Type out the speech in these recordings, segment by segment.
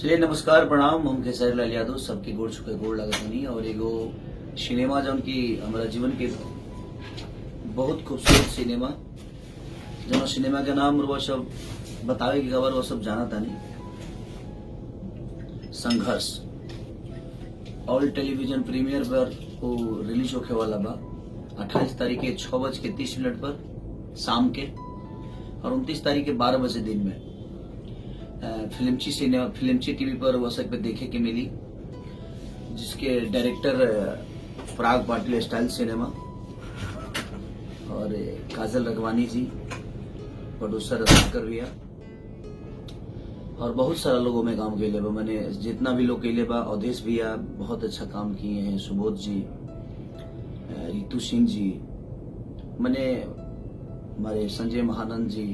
चलिए नमस्कार प्रणाम। हम खेसारी लाल यादव सबके गोड़ छुके गोड़ लागत नहीं और एगो सिनेमा जौन की हमारा जीवन के बहुत खूबसूरत सिनेमा जौन सिनेमा के नाम वो सब बतावे की खबर वो सब जाना तानी संघर्ष ऑल टेलीविजन प्रीमियर पर वो रिलीज होने वाला बा 28 तारीख के 6:30 पर शाम के और 29 तारीख के 12 बजे दिन में फिल्मची टीवी पर वसक पे देखे के मिली, जिसके डायरेक्टर पराग पाटिल स्टाइल सिनेमा और काजल रघवानी जी, प्रोड्यूसर रत्नाकर भैया और बहुत सारा लोगों में काम किए बा। मैंने जितना भी लोग कैले बा, अवधेश भैया बहुत अच्छा काम किए हैं, सुबोध जी, रितु सिंह जी, मैंने हमारे संजय महानंद जी,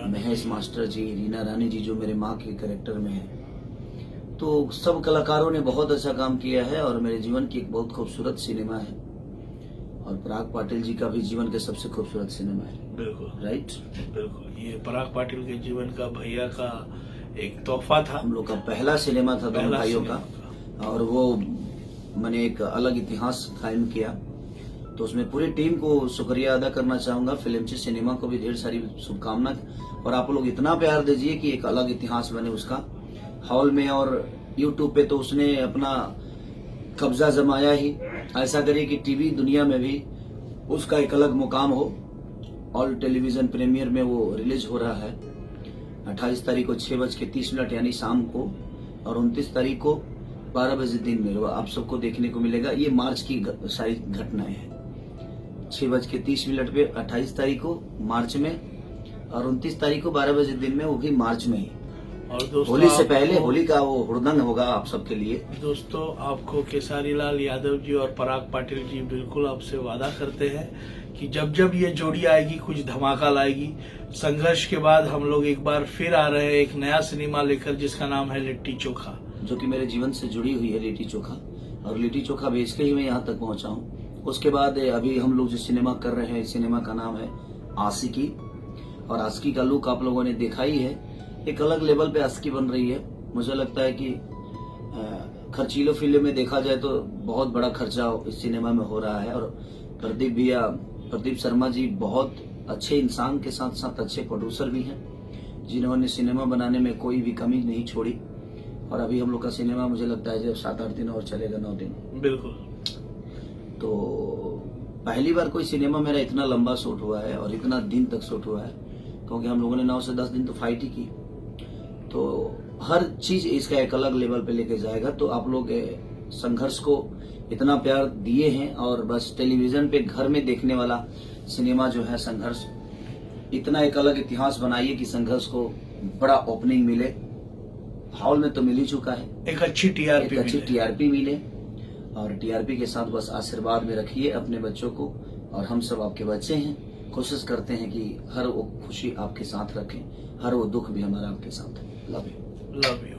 महेश मास्टर जी, रीना रानी जी जो मेरे माँ के कैरेक्टर में है। तो सब कलाकारों ने बहुत अच्छा काम किया है और मेरे जीवन की एक बहुत खूबसूरत सिनेमा है और पराग पाटिल जी का भी जीवन के सबसे खूबसूरत सिनेमा है। बिल्कुल राइट, बिल्कुल। ये पराग पाटिल के जीवन का भैया का एक तोहफा था, हम लोग का पहला सिनेमा था दोनों भाइयों का और वो मैंने एक अलग इतिहास कायम किया। तो उसमें पूरी टीम को शुक्रिया अदा करना चाहूंगा, फिल्मची सिनेमा को भी ढेर सारी शुभकामना और आप लोग इतना प्यार दीजिए कि एक अलग इतिहास बने उसका हॉल में और यूट्यूब पे। तो उसने अपना कब्जा जमाया ही, ऐसा करिए कि टीवी दुनिया में भी उसका एक अलग मुकाम हो। ऑल टेलीविजन प्रीमियर में वो रिलीज हो रहा है 28 तारीख को 6:30 यानी शाम को और 29 तारीख को 12 बजे दिन में आप सबको देखने को मिलेगा। ये मार्च की सारी घटनाएं हैं। 6:30 पे 28 तारीख को मार्च में और 29 तारीख को 12 बजे दिन में, वो भी मार्च में ही। और दोस्तों होली से पहले होली का वो हुड़दंग होगा आप सबके लिए। दोस्तों आपको खेसारी लाल यादव जी और पराग पाटिल जी बिल्कुल आपसे वादा करते हैं कि जब जब ये जोड़ी आएगी कुछ धमाका लाएगी। संघर्ष के बाद हम लोग एक बार फिर आ रहे हैं एक नया सिनेमा लेकर जिसका नाम है लिट्टी चोखा, जो कि मेरे जीवन से जुड़ी हुई है लिट्टी चोखा। और लिट्टी चोखा बेच के ही मैं यहाँ तक पहुंचा हूँ। उसके बाद अभी हम लोग जो सिनेमा कर रहे हैं, सिनेमा का नाम है आशिकी और आशिकी का लुक आप लोगों ने देखा ही है। एक अलग लेवल पे आशिकी बन रही है। मुझे लगता है कि खर्चीलो फिल्म में देखा जाए तो बहुत बड़ा खर्चा इस सिनेमा में हो रहा है और प्रदीप शर्मा जी बहुत अच्छे इंसान के साथ साथ अच्छे प्रोड्यूसर भी हैं, जिन्होंने सिनेमा बनाने में कोई भी कमी नहीं छोड़ी। और अभी हम लोग का सिनेमा मुझे लगता है जब 7-8 दिन और चलेगा, 9 दिन। बिल्कुल। तो पहली बार कोई सिनेमा मेरा इतना लंबा शूट हुआ है और इतना दिन तक शूट हुआ है, क्योंकि हम लोगों ने 9 से 10 दिन तो फाइट ही की। तो हर चीज इसका एक अलग लेवल पे लेके जाएगा। तो आप लोग संघर्ष को इतना प्यार दिए हैं और बस टेलीविजन पे घर में देखने वाला सिनेमा जो है संघर्ष, इतना एक अलग इतिहास बनाइए कि संघर्ष को बड़ा ओपनिंग मिले। हॉल में तो मिल ही चुका है, एक अच्छी टीआरपी मिले और टीआरपी के साथ बस आशीर्वाद में रखिए अपने बच्चों को। और हम सब आपके बच्चे हैं, कोशिश करते हैं कि हर वो खुशी आपके साथ रखें, हर वो दुख भी हमारा आपके साथ है। Love you.